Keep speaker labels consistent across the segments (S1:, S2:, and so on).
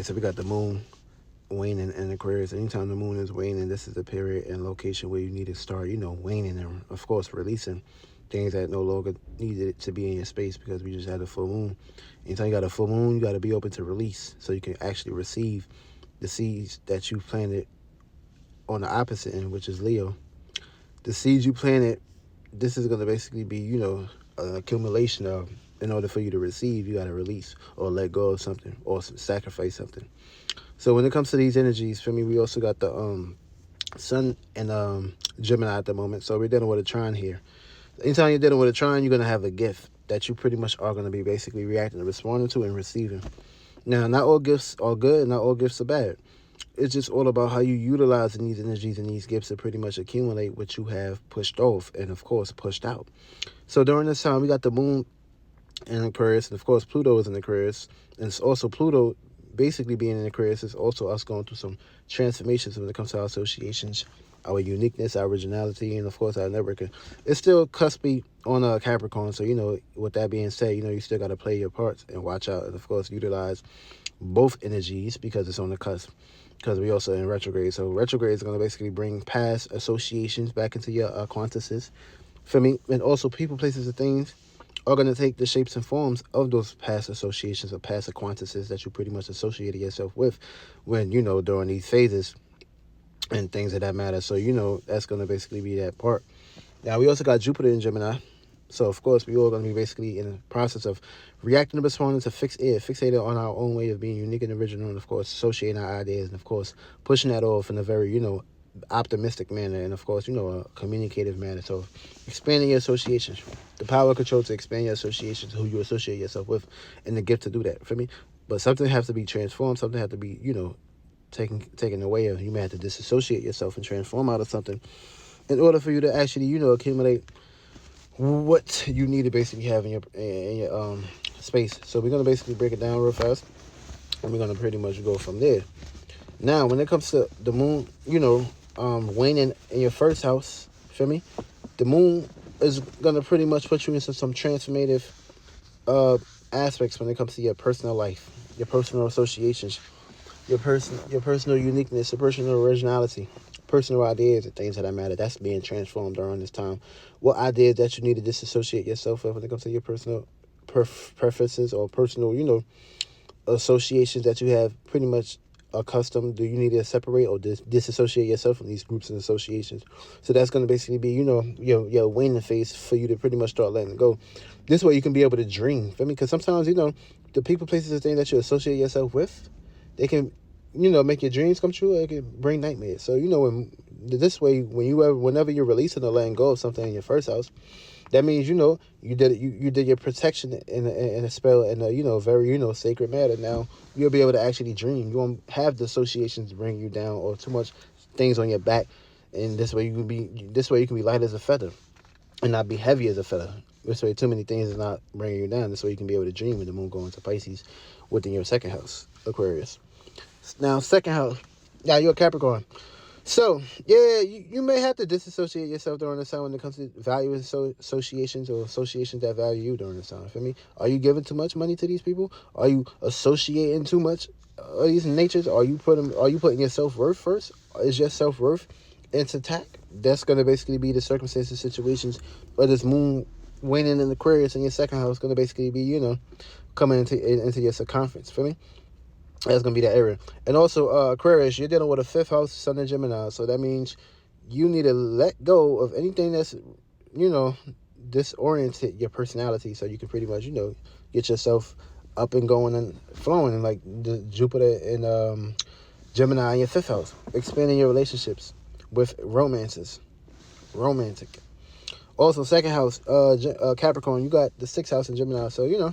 S1: Like, so we got the moon waning in Aquarius. Anytime the moon is waning, this is the period and location where you need to start, waning and, of course, releasing things that no longer needed to be in your space, because we just had a full moon. Anytime you got a full moon, you got to be open to release so you can actually receive the seeds that you planted on the opposite end, which is Leo. The seeds you planted, this is going to basically be, an accumulation of, in order for you to receive, you got to release or let go of something or sacrifice something. So when it comes to these energies, for me, we also got the sun and Gemini at the moment. So we're dealing with a trine here. Anytime you're dealing with a trine, you're going to have a gift that you pretty much are going to be basically reacting and responding to and receiving. Now, not all gifts are good and not all gifts are bad. It's just all about how you utilizing these energies and these gifts to pretty much accumulate what you have pushed off and, of course, pushed out. So during this time, we got the moon in Aquarius, and, of course, Pluto is in Aquarius. And it's also Pluto basically being in Aquarius is also us going through some transformations when it comes to our associations, our uniqueness, our originality, and, of course, our networking. It's still cuspy on Capricorn. So, with that being said, you still got to play your parts and watch out and, of course, utilize both energies because it's on the cusp. Because we also in retrograde. So retrograde is going to basically bring past associations back into your consciousness. For me, and also people, places, and things are going to take the shapes and forms of those past associations or past acquaintances that you pretty much associated yourself with when, during these phases and things of that matter. So, that's going to basically be that part. Now, we also got Jupiter in Gemini. So, of course, we all going to be basically in the process of reacting to responding to fixated on our own way of being unique and original, and, of course, associating our ideas, and, of course, pushing that off in a very, optimistic manner, and, of course, a communicative manner. So, expanding your associations, the power control to expand your associations, who you associate yourself with, and the gift to do that, for me. But something has to be transformed, something has to be, taken away, or you may have to disassociate yourself and transform out of something in order for you to actually, accumulate what you need to basically have in your space. So we're going to basically break it down real fast, and we're going to pretty much go from there. Now, when it comes to the moon, waning in your first house, feel me? The moon is going to pretty much put you into some transformative aspects when it comes to your personal life, your personal associations, your personal uniqueness, your personal originality, personal ideas and things that matter. That's being transformed during this time. What ideas that you need to disassociate yourself with when it comes to your personal preferences or personal, associations that you have pretty much accustomed. Do you need to separate or disassociate yourself from these groups and associations? So that's going to basically be, your waning phase for you to pretty much start letting it go. This way you can be able to dream. Feel me? Because sometimes, the people, places, and things that you associate yourself with, they can, make your dreams come true, or it can bring nightmares. So, whenever you're releasing or letting go of something in your first house, that means, you did your protection in a spell in a, very, sacred matter. Now, you'll be able to actually dream. You won't have the associations bring you down or too much things on your back. And this way you can be light as a feather and not be heavy as a feather. This way, too many things is not bringing you down. This way you can be able to dream when the moon goes into Pisces within your second house, Aquarius. Now, second house, yeah, you're a Capricorn. So, yeah, you may have to disassociate yourself during this time when it comes to value associations or associations that value you during this time. For me, are you giving too much money to these people? Are you associating too much of these natures? Are you putting your self-worth first? Is your self-worth intact? That's going to basically be the circumstances, situations, or this moon waning in Aquarius in your second house going to basically be, coming into your circumference. For me. That's going to be that area. And also, Aquarius, you're dealing with a fifth house, Sun and Gemini. So that means you need to let go of anything that's, disoriented your personality. So you can pretty much, get yourself up and going and flowing. And like the Jupiter and Gemini in your fifth house. Expanding your relationships with romantic. Also, second house, Capricorn, you got the sixth house in Gemini. So, you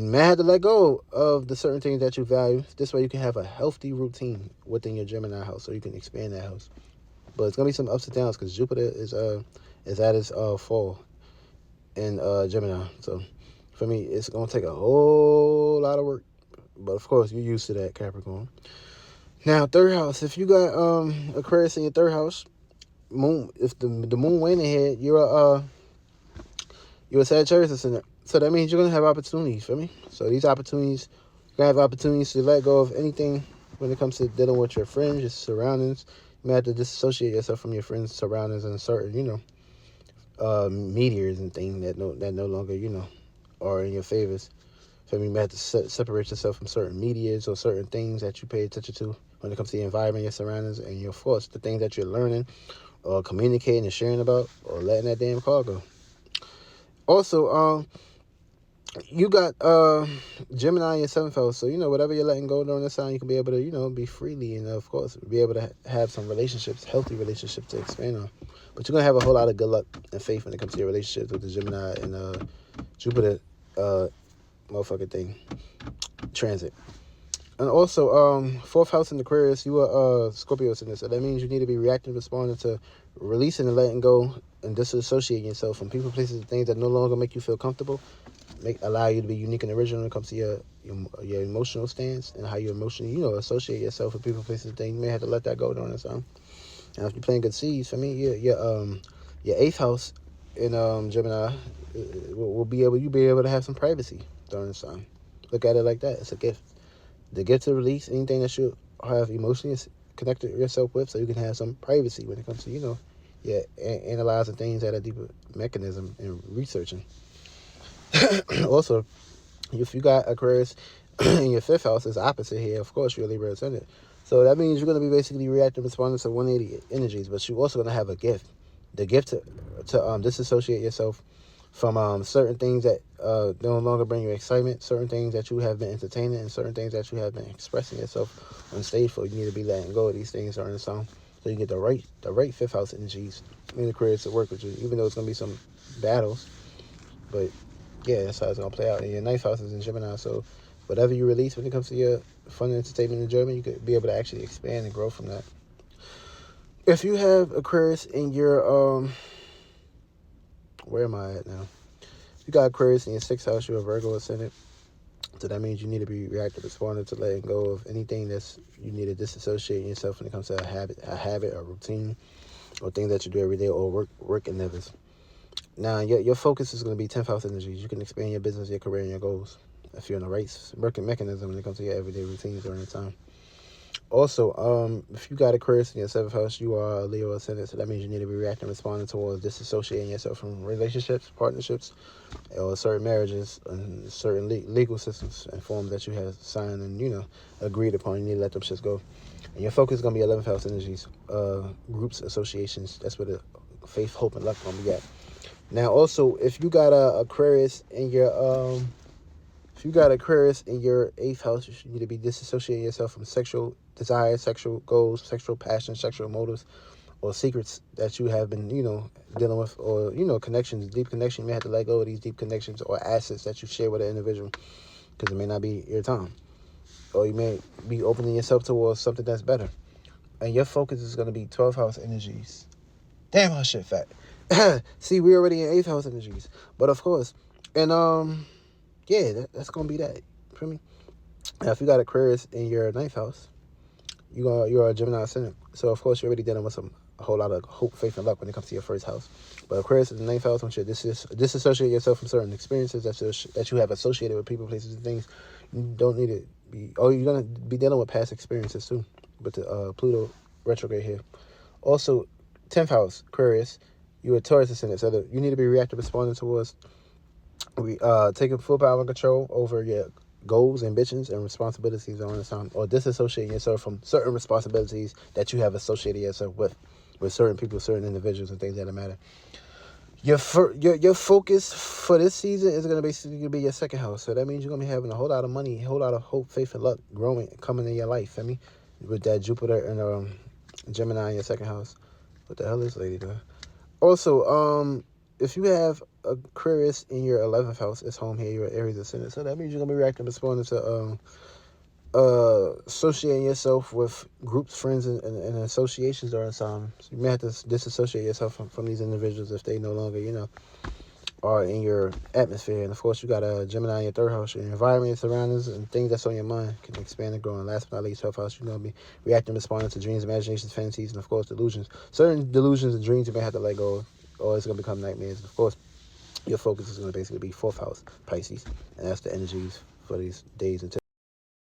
S1: may have to let go of the certain things that you value. This way you can have a healthy routine within your Gemini house so you can expand that house. But it's going to be some ups and downs because Jupiter is at its fall in Gemini. So for me, it's going to take a whole lot of work. But of course, you're used to that, Capricorn. Now, third house. If you got Aquarius in your third house, moon. If the moon waning here, you're a Sagittarius ascendant. So that means you're going to have opportunities, for me. So these opportunities You're going to have opportunities to let go of anything when it comes to dealing with your friends, your surroundings. You may have to disassociate yourself from your friends' surroundings and certain, meteors and things that no longer, are in your favors. So you may have to separate yourself from certain medias or certain things that you pay attention to when it comes to the environment, your surroundings, and your force, the things that you're learning or communicating and sharing about, or letting that damn car go. Also, you got Gemini in your 7th house, so whatever you're letting go during this time, you can be able to be freely, and of course be able to have some relationships, healthy relationships to expand on. But you're gonna have a whole lot of good luck and faith when it comes to your relationships with the Gemini and Jupiter motherfucking thing transit. And also 4th house in Aquarius, you are Scorpio in this, so that means you need to be reactive, responding to releasing and letting go and disassociating yourself from people, places, and things that no longer make you feel comfortable. Allow you to be unique and original when it comes to your emotional stance and how you emotionally, associate yourself with people, places, and things. You may have to let that go during this time. And if you're playing good seeds, for me, your 8th house in Gemini you'll be able to have some privacy during this time. Look at it like that. It's a gift. The gift to release anything that you have emotionally connected yourself with, so you can have some privacy when it comes to analyzing things at a deeper mechanism and researching. Also, if you got Aquarius in your 5th house, it's opposite here. Of course, you're a Libra ascendant. So that means you're going to be basically reactive, responding to 180 energies, but you're also going to have a gift. The gift to disassociate yourself from certain things that no longer bring you excitement, certain things that you have been entertaining, and certain things that you have been expressing yourself on stage for. You need to be letting go of these things during the song, so you get the right 5th house energies in Aquarius to work with you, even though it's going to be some battles. But yeah, that's how it's going to play out. And your 9th house is in Gemini, so whatever you release when it comes to your fun, entertainment, and enjoyment, you could be able to actually expand and grow from that. If you have Aquarius in your, where am I at now? If you got Aquarius in your 6th house, you're a Virgo ascendant. So that means you need to be reactive, responding to letting go of anything that's you need to disassociate yourself when it comes to a habit, a routine, or things that you do every day, or work endeavors. Now, your focus is going to be 10th house energies. You can expand your business, your career, and your goals if you're in the right working mechanism when it comes to your everyday routines during the time. Also, if you got Aquarius in your 7th house, you are a Leo ascendant, so that means you need to be reacting, responding towards disassociating yourself from relationships, partnerships, or certain marriages, and certain legal systems and forms that you have signed and, agreed upon. You need to let them shits go. And your focus is going to be 11th house energies, groups, associations. That's where the faith, hope, and luck going to be at. Now, also, if you got Aquarius in your 8th house, you need to be disassociating yourself from sexual desires, sexual goals, sexual passions, sexual motives, or secrets that you have been, dealing with, or, connections, deep connections. You may have to let go of these deep connections or assets that you share with an individual, because it may not be your time. Or you may be opening yourself towards something that's better. And your focus is going to be 12th house energies. Damn, my shit fat. See, we're already in 8th house energies. But of course, and yeah, that's going to be that. For me. Now, if you got Aquarius in your 9th house, you're a Gemini ascendant. So, of course, you're already dealing with a whole lot of hope, faith, and luck when it comes to your 1st house. But Aquarius is the 9th house. Once you disassociate yourself from certain experiences that you have associated with people, places, and things, you don't need to be... Oh, you're going to be dealing with past experiences, too. But the Pluto retrograde here. Also, 10th house, Aquarius, you're a Taurus ascendant. So you need to be reactive, responding towards... taking full power and control over your goals, ambitions, and responsibilities on this time, or disassociating yourself from certain responsibilities that you have associated yourself with certain people, certain individuals, and things that matter. Your focus for this season is going to basically be your 2nd house. So that means you're going to be having a whole lot of money, a whole lot of hope, faith, and luck coming in your life. I mean, with that Jupiter and Gemini in your 2nd house. What the hell is lady doing? Also, if you have Aquarius in your 11th house, it's home here, you're an Aries ascendant. So that means you're going to be reacting, responding to associating yourself with groups, friends, and associations during this time. So you may have to disassociate yourself from these individuals if they no longer, are in your atmosphere. And of course, you got a Gemini in your 3rd house. Your environment, your surroundings, and things that's on your mind can expand and grow. And last but not least, 12th house, you're going to be reacting, responding to dreams, imaginations, fantasies, and of course, delusions. Certain delusions and dreams you may have to let go of, or it's going to become nightmares. And of course, your focus is going to basically be 4th house, Pisces. And that's the energies for these days until